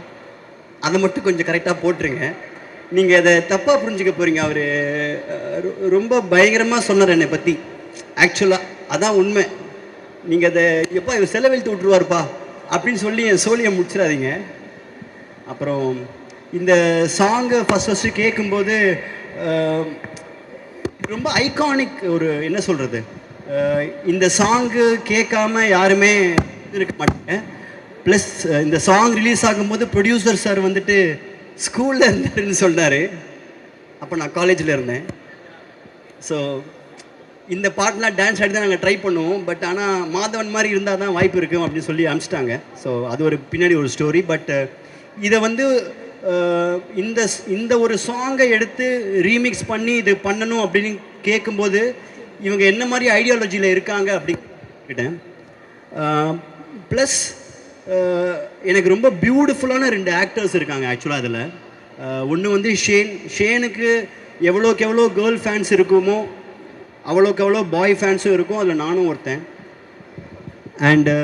அதை மட்டும் கொஞ்சம் கரெக்டாக போட்டுருங்க. நீங்கள் அதை தப்பாக புரிஞ்சுக்க போகிறீங்க. அவர் ரொம்ப பயங்கரமாக சொன்னார் என்னை பற்றி. ஆக்சுவலாக அதான் உண்மை. நீங்கள் அதை எப்போ இவர் செலவு இழுத்து விட்டுருவார்ப்பா அப்படின்னு சொல்லி என் சோழியை முடிச்சிடாதீங்க. அப்புறம் இந்த சாங்கை ஃபஸ்ட்டு கேட்கும்போது ரொம்ப ஐகானிக். ஒரு என்ன சொல்கிறது, இந்த சாங்கு கேட்காம யாருமே இருக்க மாட்டாங்க. ப்ளஸ் இந்த சாங் ரிலீஸ் ஆகும்போது ப்ரொடியூசர் சார் வந்துட்டு ஸ்கூலில் இருந்தாருன்னு சொன்னார். அப்போ நான் காலேஜில் இருந்தேன். ஸோ இந்த பாட்டெலாம் டான்ஸ் ஆடி தான் நாங்கள் ட்ரை பண்ணுவோம். பட் ஆனால் மாதவன் மாதிரி இருந்தால் தான் வாய்ப்பு இருக்கும் அப்படின்னு சொல்லி அனுப்பிச்சிட்டாங்க. ஸோ அது ஒரு பின்னாடி ஒரு ஸ்டோரி. பட் இதை வந்து இந்த ஒரு சாங்கை எடுத்து ரீமிக்ஸ் பண்ணி இது பண்ணணும் அப்படின்னு கேட்கும்போது இவங்க என்ன மாதிரி ஐடியாலஜியில் இருக்காங்க அப்படின்ட்டேன். ப்ளஸ் எனக்கு ரொம்ப பியூட்டிஃபுல்லான 2 ஆக்டர்ஸ் இருக்காங்க ஆக்சுவலாக அதில். ஒன்று வந்து ஷேனுக்கு எவ்வளோக்கு எவ்வளோ கேர்ள் ஃபேன்ஸ் இருக்குமோ அவ்வளோக்கு எவ்வளோ பாய் ஃபேன்ஸும் இருக்கும். அதில் நானும் ஒருத்தன். அண்டு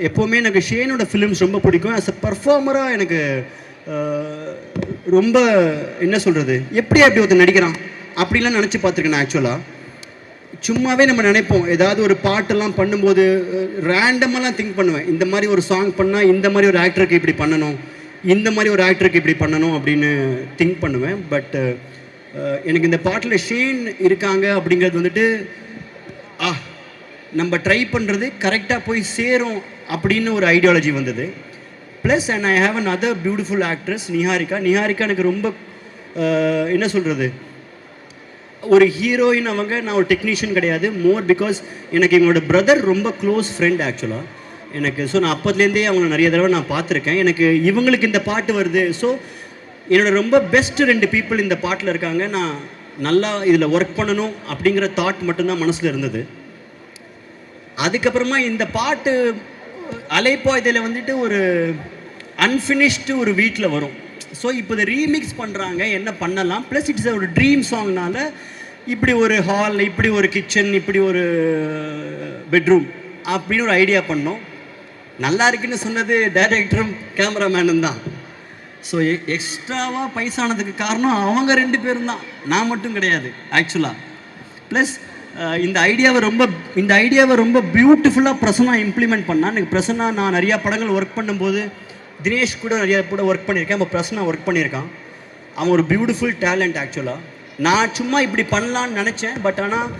எப்போவுமே எனக்கு ஷேனோட ஃபிலிம்ஸ் ரொம்ப பிடிக்கும். ஆஸ் அ பர்ஃபார்மராக எனக்கு ரொம்ப என்ன சொல்கிறது, எப்படி அப்படி ஒருத்தர் நடிக்கிறான் அப்படிலாம் நினச்சி பார்த்துருக்கேன். ஆக்சுவலாக சும்மாவே நம்ம நினைப்போம், ஏதாவது ஒரு பாட்டெல்லாம் பண்ணும்போது ரேண்டமெல்லாம் திங்க் பண்ணுவேன். இந்த மாதிரி ஒரு சாங் பண்ணால் இந்த மாதிரி ஒரு ஆக்டருக்கு இப்படி பண்ணணும், இந்த மாதிரி ஒரு ஆக்டருக்கு இப்படி பண்ணணும் அப்படின்னு திங்க் பண்ணுவேன். பட் எனக்கு இந்த பாட்டில் ஷேன் இருக்காங்க அப்படிங்கிறது வந்துட்டு நம்ம ட்ரை பண்ணுறது கரெக்டாக போய் சேரும் அப்படின்னு ஒரு ஐடியாலஜி வந்தது. Plus and I have an other beautiful actress Niharika எனக்கு ரொம்ப என்ன சொல்கிறது, ஒரு ஹீரோயின் அவங்க. நான் ஒரு டெக்னீஷியன் கிடையாது. மோர் பிகாஸ் எனக்கு எங்களோட பிரதர் ரொம்ப க்ளோஸ் ஃப்ரெண்ட் ஆக்சுவலாக எனக்கு. ஸோ நான் அப்போதுலேருந்தே அவங்க நிறைய தடவை நான் பார்த்துருக்கேன். எனக்கு இவங்களுக்கு இந்த பாட்டு வருது. ஸோ என்னோட ரொம்ப பெஸ்ட் 2 பீப்புள் இந்த பாட்டில் இருக்காங்க. நான் நல்லா இதில் ஒர்க் பண்ணணும் அப்படிங்கிற தாட் மட்டும்தான் மனசில் இருந்தது. அதுக்கப்புறமா இந்த பாட்டு அலைப்பாய்தையில் வந்துட்டு ஒரு அன்ஃபினிஷ்டு ஒரு வீட்டில் வரும். ஸோ இப்போ இதை ரீமிக்ஸ் பண்ணுறாங்க, என்ன பண்ணலாம். ப்ளஸ் இட்ஸ் ஒரு ட்ரீம் சாங்னால இப்படி ஒரு ஹால், இப்படி ஒரு கிச்சன், இப்படி ஒரு பெட்ரூம் அப்படின்னு ஒரு ஐடியா பண்ணோம். நல்லா இருக்குன்னு சொன்னது டைரக்டரும் கேமராமேனும் தான். ஸோ எக்ஸ்ட்ராவாக பைசானதுக்கு காரணம் அவங்க 2 பேரும் தான், நான் மட்டும் கிடையாது ஆக்சுவலாக. ப்ளஸ் இந்த ஐடியாவை ரொம்ப பியூட்டிஃபுல்லாக பிரசன்னா இம்ப்ளிமெண்ட் பண்ணால். எனக்கு பிரசன்னா நான் நிறையா படங்கள் ஒர்க் பண்ணும்போது தினேஷ் கூட நிறையா கூட ஒர்க் பண்ணியிருக்கேன். இப்போ பிரசன்னா ஒர்க் பண்ணியிருக்கான். அவன் ஒரு பியூட்டிஃபுல் டேலண்ட் ஆக்சுவலாக. நான் சும்மா இப்படி பண்ணலான்னு நினச்சேன். பட் ஆனால்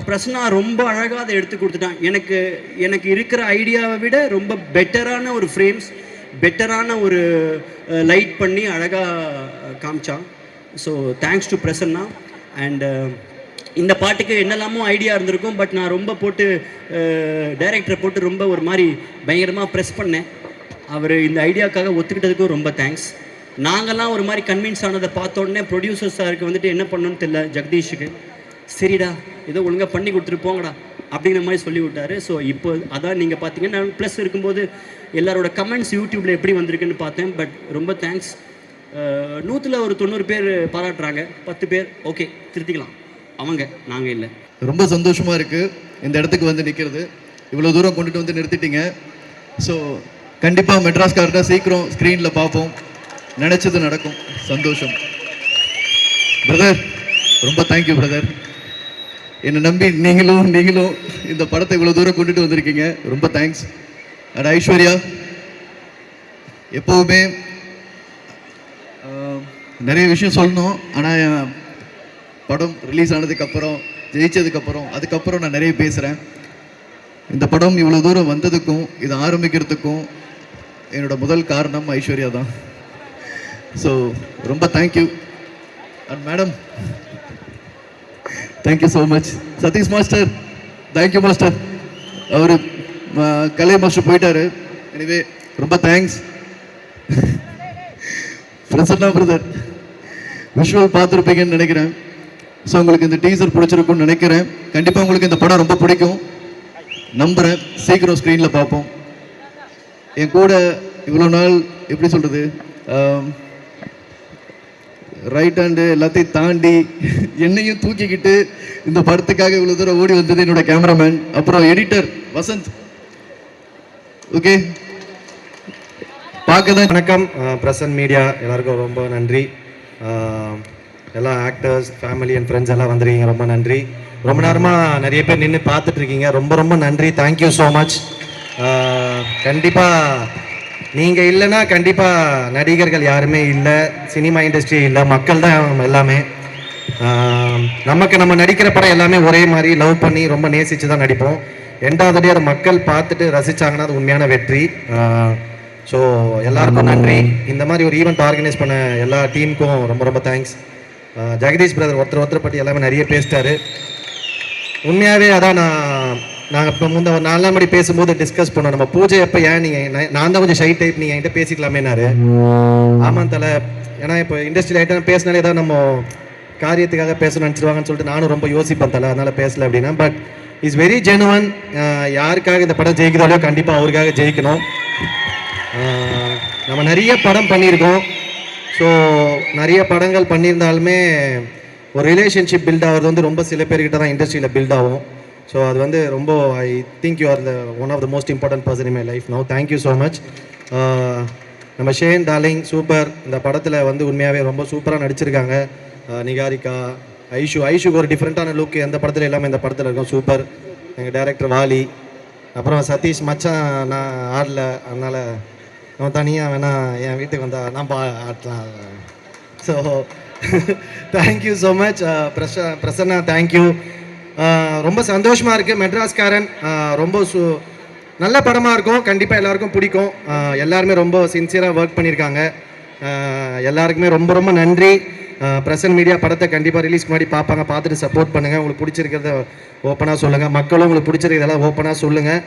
பிரசன்னா ரொம்ப அழகாக அதை எடுத்து கொடுத்துட்டான். எனக்கு இருக்கிற ஐடியாவை விட ரொம்ப பெட்டரான ஒரு ஃப்ரேம்ஸ், பெட்டரான ஒரு லைட் பண்ணி அழகாக காமிச்சான். So thanks to Prasanna. And இந்த பாட்டுக்கு என்னெல்லாமோ ஐடியா இருந்திருக்கும். பட் நான் ரொம்ப போட்டு டைரக்டரை போட்டு ரொம்ப ஒரு மாதிரி பயங்கரமாக ப்ரெஸ் பண்ணேன். அவர் இந்த ஐடியாவுக்காக ஒத்துக்கிட்டதுக்கும் ரொம்ப தேங்க்ஸ். நாங்கள்லாம் ஒரு மாதிரி கன்வின்ஸ் ஆனதை பார்த்த உடனே ப்ரொடியூசர் சாருக்கு வந்துட்டு என்ன பண்ணணும்னு தெரியல, ஜெகதீஷுக்கு. சரிடா ஏதோ ஒழுங்காக பண்ணி கொடுத்துட்டு போங்கடா அப்படிங்கிற மாதிரி சொல்லி விட்டாரு. ஸோ இப்போ அதான் நீங்கள் பார்த்தீங்கன்னா ப்ளஸ் இருக்கும்போது எல்லாரோட கமெண்ட்ஸ் யூடியூப்பில் எப்படி வந்திருக்குன்னு பார்த்தேன். பட் ரொம்ப தேங்க்ஸ். 100ல் ஒரு 90 பேர் பாராட்டுறாங்க, 10 பேர் ஓகே திருத்திக்கலாம், அவங்க நாங்கள் இல்லை. ரொம்ப சந்தோஷமாக இருக்குது இந்த இடத்துக்கு வந்து நிற்கிறது. இவ்வளோ தூரம் கொண்டுட்டு வந்து நிறுத்திட்டீங்க. ஸோ கண்டிப்பாக மெட்ராஸ்காரனை சீக்கிரம் ஸ்க்ரீனில் பார்ப்போம், நினச்சது நடக்கும். சந்தோஷம் பிரதர், ரொம்ப தேங்க்யூ பிரதர். என்னை நம்பி நீங்களும் இந்த படத்தை இவ்வளோ தூரம் கொண்டுட்டு வந்திருக்கீங்க, ரொம்ப தேங்க்ஸ். அண்ட் ஐஸ்வர்யா, எப்போவுமே நிறைய விஷயம் சொல்லணும், ஆனால் படம் ரிலீஸ் ஆனதுக்கப்புறம் ஜெயிச்சதுக்கப்புறம் அதுக்கப்புறம் நான் நிறைய பேசுகிறேன். இந்த படம் இவ்வளோ தூரம் வந்ததுக்கும் இது ஆரம்பிக்கிறதுக்கும் என்னோட முதல் காரணம் ஐஸ்வர்யா தான். ஸோ ரொம்ப thank you. And madam, thank you so much. Satish master, thank you master. அவர் கலை மாஸ்டர் போயிட்டாரு. எனிவே ரொம்ப தேங்க்ஸ். பிரசன்னா பிரதர், விஷுவல் பார்த்துருப்பீங்கன்னு நினைக்கிறேன். ஸோ உங்களுக்கு இந்த டீசர் பிடிச்சிருக்கும்னு நினைக்கிறேன். கண்டிப்பாக உங்களுக்கு இந்த படம் ரொம்ப பிடிக்கும் நம்புகிறேன். சீக்கிரம் ஸ்க்ரீனில் பார்ப்போம். என் கூட இவ்வளோ நாள் எப்படி சொல்கிறது, ரைட் ஹேண்டு எல்லாத்தையும் தாண்டி என்னையும் தூக்கிக்கிட்டு இந்த படத்துக்காக இவ்வளோ தூரம் ஓடி வந்தது என்னோட கேமராமேன், அப்புறம் எடிட்டர் வசந்த். ஓகே, பார்க்க தான். வணக்கம் பிரசன் மீடியா, எல்லாருக்கும் ரொம்ப நன்றி. எல்லா ஆக்டர்ஸ், ஃபேமிலி அண்ட் ஃப்ரெண்ட்ஸ் எல்லாம் வந்துருக்கீங்க, ரொம்ப நன்றி. ரொம்ப நேரமாக நிறைய பேர் நின்று பார்த்துட்டு இருக்கீங்க, ரொம்ப ரொம்ப நன்றி. Thank you so much. கண்டிப்பாக நீங்கள் இல்லைன்னா கண்டிப்பாக நடிகர்கள் யாருமே இல்லை, சினிமா இண்டஸ்ட்ரி இல்லை, மக்கள் தான் எல்லாமே. நம்ம நடிக்கிற படம் எல்லாமே ஒரே மாதிரி லவ் பண்ணி ரொம்ப நேசித்து தான் நடிப்போம். ரெண்டாவது அதை மக்கள் பார்த்துட்டு ரசித்தாங்கன்னா அது உண்மையான வெற்றி. ஸோ எல்லாருக்கும் நன்றி. இந்த மாதிரி ஒரு ஈவெண்ட் ஆர்கனைஸ் பண்ண எல்லா டீமுக்கும் ரொம்ப ரொம்ப தேங்க்ஸ். ஜெகதீஷ் பிரதர் ஒருத்தர் பற்றி எல்லாமே நிறைய பேசிட்டாரு. உண்மையாகவே அதான் நாங்கள் இப்போ முந்த ஒரு 4 நாள் மணி பேசும்போது டிஸ்கஸ் பண்ணோம், நம்ம பூஜை எப்போ ஏன் நீங்கள் நான் தான் கொஞ்சம் ஷை டைப், நீங்கள் என்கிட்ட பேசிக்கலாமேனாரு. ஆமாம் தலை, ஏன்னா இப்போ இண்டஸ்ட்ரியில் ஐட்டம் பேசினாலே தான் நம்ம காரியத்துக்காக பேசணும்னு நினச்சிருவாங்கன்னு சொல்லிட்டு நானும் ரொம்ப யோசிப்பேன் தலை, அதனால் பேசலை அப்படின்னா. But is very genuine. யாருக்காக இந்த படம் ஜெயிக்குதாலோ கண்டிப்பாக அவருக்காக ஜெயிக்கணும். நம்ம நிறைய படம் பண்ணியிருக்கோம். ஸோ நிறைய படங்கள் பண்ணியிருந்தாலுமே ஒரு ரிலேஷன்ஷிப் பில்ட் ஆகிறது வந்து ரொம்ப சில பேர்கிட்ட தான் இண்டஸ்ட்ரியில் பில்ட் ஆகும். ஸோ அது வந்து ரொம்ப I think you are the one of the most important person in my life now. Thank you so much. நம்ம ஷேன் டார்லிங் சூப்பர். இந்த படத்தில் வந்து உண்மையாகவே ரொம்ப சூப்பராக நடிச்சிருக்காங்க. நிகாரிகா, ஐஷுக்கு ஒரு டிஃப்ரெண்ட்டான லுக் எந்த படத்தில் எல்லாமே இந்த படத்தில் இருக்கும், சூப்பர். எங்கள் டைரக்டர் வாலி, அப்புறம் சதீஷ் மச்சான் நான் ஆடல, அதனால் அவன் தனியாக வேணா என் வீட்டுக்கு வந்தால் நான் ஆட்டலாம். So thank you so much. Prasanna, thank you. ரொம்ப சந்தோஷமாக இருக்குது. மெட்ராஸ்காரன் ரொம்ப நல்ல படமாக இருக்கும், கண்டிப்பாக எல்லாருக்கும் பிடிக்கும். எல்லாருமே ரொம்ப சின்சியராக ஒர்க் பண்ணியிருக்காங்க. எல்லாருக்குமே ரொம்ப ரொம்ப நன்றி. பிரசன்ட் மீடியா படத்தை கண்டிப்பாக ரிலீஸ்க்கு முன்னாடி பார்ப்பாங்க, பார்த்துட்டு சப்போர்ட் பண்ணுங்கள். உங்களுக்கு பிடிச்சிருக்கிறத ஓப்பனாக சொல்லுங்கள், மக்களும் உங்களுக்கு பிடிச்சிருக்கிறதெல்லாம் ஓப்பனாக சொல்லுங்கள்.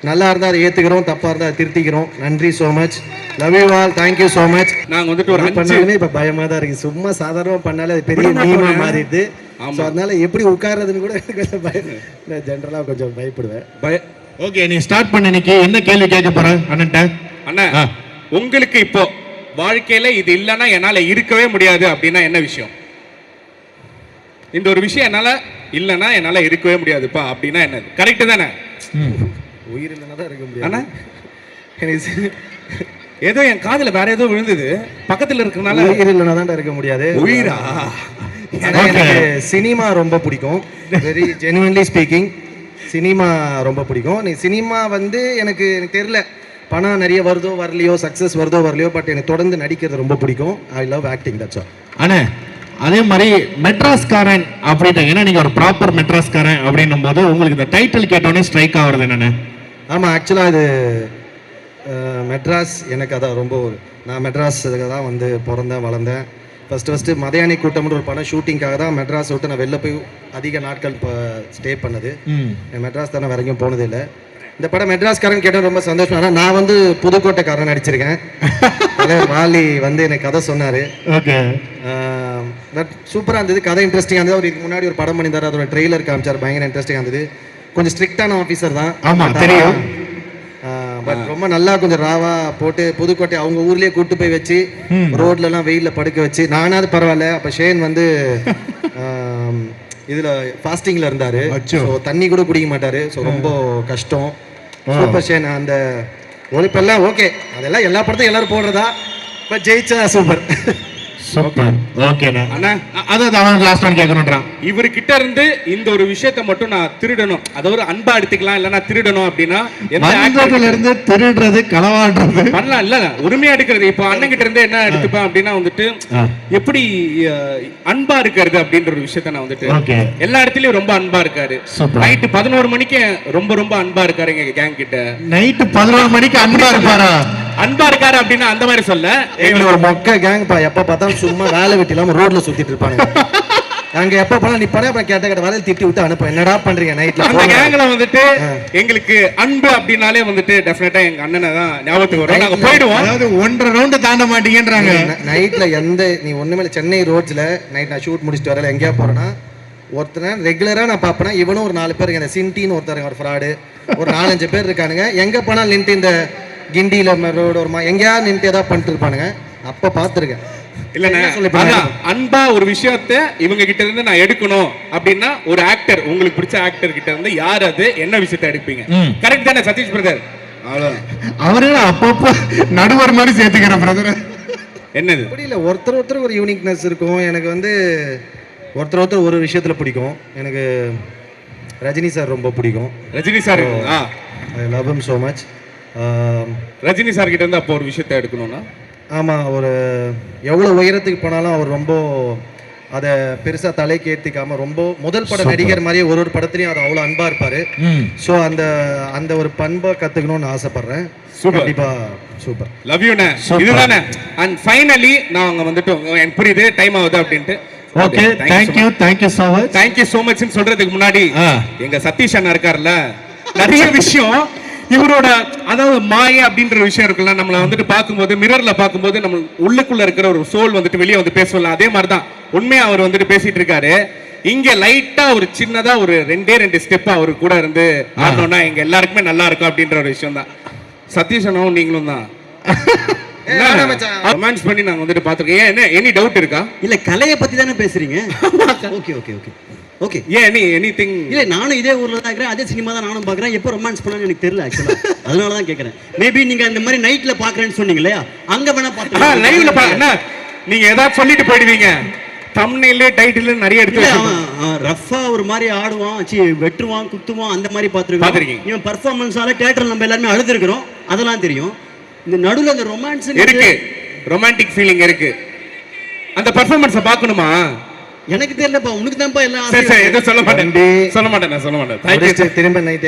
நல்லா இருந்தால் அதை ஏற்றுக்கிறோம், தப்பாக இருந்தால் அதை திருத்திக்கிறோம். நன்றி so much. Love you all. Thank you so much. நாங்கள் வந்துட்டு ஒரு பண்ணாலுமே இப்போ பயமாக தான் இருக்குது. சும்மா சாதாரணமாக பண்ணாலே அது பெரிய மீமாக மாறிடுது. ஸோ அதனால எப்படி உட்கார்றதுன்னு கூட கொஞ்சம் நான் ஜென்ரலாக கொஞ்சம் பயப்படுவேன். ஓகே, நீ ஸ்டார்ட் பண்ண. இன்னைக்கு என்ன கேள்வி கேட்க போகிறேன் அண்ணன்ட்ட? அண்ணா, உங்களுக்கு இப்போ வாழ்க்கையில இது இல்லைன்னா என்னால இருக்கவே முடியாது அப்படின்னா என்ன விஷயம்? இந்த ஒரு விஷயம் என்னால இல்லைன்னா என்னால இருக்கவே முடியாதுப்பா அப்படின்னா என்னது? கரெக்டு தானே? உயிர் இல்லைன்னா தான் இருக்க முடியாது. ஏதோ என் காதுல வேற ஏதோ விழுந்தது, பக்கத்துல இருக்கனால உயிர் இல்லைன்னா தான் இருக்க முடியாது. உயிரா? எனக்கு சினிமா ரொம்ப பிடிக்கும். வெரி ஜெனுவன்லி ஸ்பீக்கிங், சினிமா ரொம்ப பிடிக்கும். நீ சினிமா வந்து எனக்கு தெரியல, பணம் நிறைய வருதோ வரலையோ, சக்ஸஸ் வருதோ வரலையோ, பட் எனக்கு தொடர்ந்து நடிக்கிறது ரொம்ப பிடிக்கும். I love acting, that's all. அண்ணே, அதே மாதிரி மெட்ராஸ்காரன் அப்படின்ட்டு, ஏன்னா நீங்கள் ஒரு ப்ராப்பர் மெட்ராஸ்காரன் அப்படின்னும் போது உங்களுக்கு இந்த டைட்டில் கேட்டோன்னே ஸ்ட்ரைக் ஆகுறது என்னென்ன? ஆமாம், ஆக்சுவலாக இது மெட்ராஸ் எனக்கு அதான் ரொம்ப நான் மெட்ராஸுக்கு தான் வந்து பிறந்தேன் வளர்ந்தேன். ஃபஸ்ட்டு மதையானி கூட்டம்னு ஒரு படம் ஷூட்டிங்காக தான் மெட்ராஸ் விட்டு நான் வெளில போய் அதிக நாட்கள் இப்போ ஸ்டே பண்ணது. மெட்ராஸ் தானே வேற எங்கேயும் போனதில்லை. இந்த படம் மெட்ராஸ்காரன் கேட்டால் ரொம்ப சந்தோஷம். ஆனால் நான் வந்து புதுக்கோட்டைக்காரன் நடிச்சிருக்கேன். வாலி வந்து எனக்கு கதை சொன்னார். ஓகே, பட் சூப்பராக இருந்தது, கதை இன்ட்ரெஸ்டிங்காக இருந்தது. அவர் இதுக்கு முன்னாடி ஒரு படம் பண்ணியிருந்தார், அதோட ட்ரெய்லர் காமிச்சார், பயங்கர இன்ட்ரெஸ்டிங்காக இருந்தது. கொஞ்சம் ஸ்ட்ரிக்டான ஆஃபீஸர் தான். ஆமா, தெரியும். பட் ரொம்ப நல்லா கொஞ்சம் ராவா போட்டு புதுக்கோட்டை அவங்க ஊர்லயே கூட்டு போய் வச்சு ரோட்ல எல்லாம் வெயில்ல படுக்க வச்சு, நானாவது பரவாயில்ல. அப்ப ஷேன் வந்து இதுல ஃபாஸ்டிங்ல இருந்தாரு. ஸோ தண்ணி கூட குடிக்க மாட்டாரு. ஸோ ரொம்ப கஷ்டம். Super Shane. அந்த ஒழிப்பெல்லாம் ஓகே, அதெல்லாம் எல்லா படத்தையும் எல்லாரும் போடுறதா. பட் ஜெயிச்சா சூப்பர். சூப்பர். ஓகேண்ணா. அண்ணா அதான் அவன் லாஸ்ட் ஒன் கேட்கணுன்றான். இவர்கிட்ட இருந்து இந்த ஒரு விஷயத்தை மட்டும் நான் திருடணும், அதை ஒரு அன்பா எடுத்துக்கலாம், இல்லைன்னா திருடணும் அப்படின்னா வந்ததுல இருந்து திருடுறது களவாடுறது பண்ணலாம். இல்ல உரிமையா எடுக்கிறது. இப்போ அண்ணன் கிட்ட இருந்து என்ன எடுத்துப்பேன் அப்படின்னா வந்துட்டு எப்படி அன்பா இருக்கிறது அப்படின்ற ஒரு விஷயத்த நான் வந்துட்டு எல்லா இடத்துலயும் ரொம்ப அன்பா இருக்காரு. நைட்டு 11 மணிக்கு ரொம்ப ரொம்ப அன்பா இருக்காரு எங்க கேங் கிட்ட. நைட்டு 11 மணிக்கு அன்பா இருப்பாரா? அன்பா இருக்காரு அப்படின்னா அந்த மாதிரி சொல்ல, எங்களுக்கு ஒரு மொக்க கேங் பா. எப்ப பார்த்தாலும் சும்மா வேலை வெட்டி இல்லாம ரோட்ல சுத்திட்டு இருப்பாங்க. அங்க எப்ப போனா நீ பண்ண கேட்ட வேலையில திட்டி விட்டு அனுப்ப, என்னடா பண்றீங்க நைட்ல? அந்த கேங்ல வந்துட்டு எங்களுக்கு அன்பு அப்படின்னாலே வந்துட்டு டெஃபினட்டா எங்க அண்ணனை தான் ஞாபகத்துக்கு வரும். நாங்க போயிடுவோம். அதாவது 1.5 ரவுண்ட் தாண்ட மாட்டீங்கன்றாங்க. நைட்ல நீ ஒண்ணுமே சென்னை ரோட்ஸ்ல நைட் நான் ஷூட் முடிச்சுட்டு வரல எங்கேயா போறேன்னா ஒருத்தனை ரெகுலரா நான் பாப்பேன்னா இவனும் ஒரு 4 பேர், இந்த சின்டின்னு ஒருத்தருங்க, ஒரு ஃப்ராடு, ஒரு 4-5 பேர் இருக்கானுங்க. எங்க போனா நின்று இந்த கிண்டியில ரோடு ஒரு எங்கேயா நின்று ஏதாவது பண்ணிட்டு இருப்பானுங்க. அப்ப பாத்துருக்கேன். இல்ல அன்பா ஒரு விஷயத்த இவங்க கிட்ட இருந்து நான் எடுக்கணும் அப்படின்னா ஒரு ஆக்டர், உங்களுக்கு பிடிச்ச ஆக்டர் கிட்ட இருந்து யார் அது என்ன விஷயத்த எடுப்பீங்க? கரெக்ட் தானே சதீஷ் பிரதர்? அவரே அப்பப்போ நடுவர் மாதிரி சேர்த்துக்கிறேன் பிரதர். என்னது புரியல. ஒருத்தர் ஒரு யூனிக்னஸ் இருக்கும். எனக்கு வந்து ஒருத்தர் ஒரு விஷயத்துல பிடிக்கும். எனக்கு ரஜினி சார் ரொம்ப பிடிக்கும். Rajini sir I love him so much. Rajini sir கிட்ட இருந்து அப்போ ஒரு விஷயத்த எடுக்கணும்னா, ஆமாம், ஒரு எவ்வளோ உயரத்துக்கு போனாலும் அவர் ரொம்ப அதை பெருசாக தலைக்கு ஏற்றிக்காமல் ரொம்ப முதல் பட நடிகர் மாதிரியே ஒரு படத்துலையும் அது அவ்வளோ அன்பாக இருப்பார். ஸோ அந்த ஒரு பண்பை கற்றுக்கணும்னு ஆசைப்பட்றேன். கண்டிப்பாக சூப்பர். லவ் யூ நே. இதுதானே. அண்ட் ஃபைனலி நாங்க வந்துட்டு எனக்கு புரியுது டைம் ஆகுது அப்படின்ட்டு. Okay, thank you so much சொல்றதுக்கு முன்னாடி எங்க சதீஷ் அண்ணா இருக்கார்ல, நிறைய விஷயம் இவரோட அதாவது மாய அப்படின்ற விஷயம் இருக்குல்ல, நம்மள வந்துட்டு பார்க்கும்போது மிரர்ல பார்க்கும்போது நம்ம உள்ளுக்குள்ள இருக்கிற ஒரு சோல் வந்துட்டு வெளியே வந்து பேசலாம். அதே மாதிரிதான் உண்மையா அவர் வந்துட்டு பேசிட்டு இருக்காரு. இங்க லைட்டா ஒரு சின்னதா ஒரு 2 ஸ்டெப் அவர் கூட இருந்து ஆடணும்னா எங்க எல்லாருக்குமே நல்லா இருக்கும் அப்படின்ற ஒரு விஷயம் தான். சதீஷ் அண்ணாவும் நீங்களும் தான் ரொமான்ஸ் பண்ணி நாங்க வந்துட்டு பாத்துருக்கோம். ஏன் என்ன எனி டவுட் இருக்கா? இல்ல கலையை பத்தி தானே பேசுறீங்க. Okay okay okay okay. ஏன் எனிதிங்? இல்ல நானும் இதே ஊர்ல தான் இருக்கிறேன், அதே சினிமா தான் நானும் பாக்குறேன். எப்போ ரொமான்ஸ் பண்ணான்னு எனக்கு தெரியல ஆக்சுவலா. அதனால தான் கேக்குறேன். மேபி நீங்க இந்த மாதிரி நைட்ல பாக்குறேன்னு சொன்னீங்க இல்லையா, அங்க வேணா பாத்துக்கலாம். லைவ்ல பாருங்க. நீங்க ஏதாவது சொல்லிட்டு போயிடுவீங்க. தம்ப்நெயில்ல டைட்டில்ல நிறைய எடுத்து வச்சிருக்கான். ரஃபா ஒரு மாதிரி ஆடுவான், வெட்டுவான், குத்துவான், அந்த மாதிரி பாத்துருக்கீங்க. இவன் பெர்ஃபார்மன்ஸால தியேட்டர்ல நம்ம எல்லாரும் அழுதுருக்கிறோம், அதெல்லாம் தெரியும். இந்த நடுவுல அந்த ரொமான்ஸ் இருக்கு, ரொமான்டிக் ஃபீலிங் இருக்கு. அந்த பெர்ஃபார்மன்ஸை பார்க்கணுமா? எனக்கு தெரியலப்பா, உனக்கு தான்ப்பா எல்லாம். சரி எதுவும் சொல்ல மாட்டேன். Thank you. திரும்ப நைட்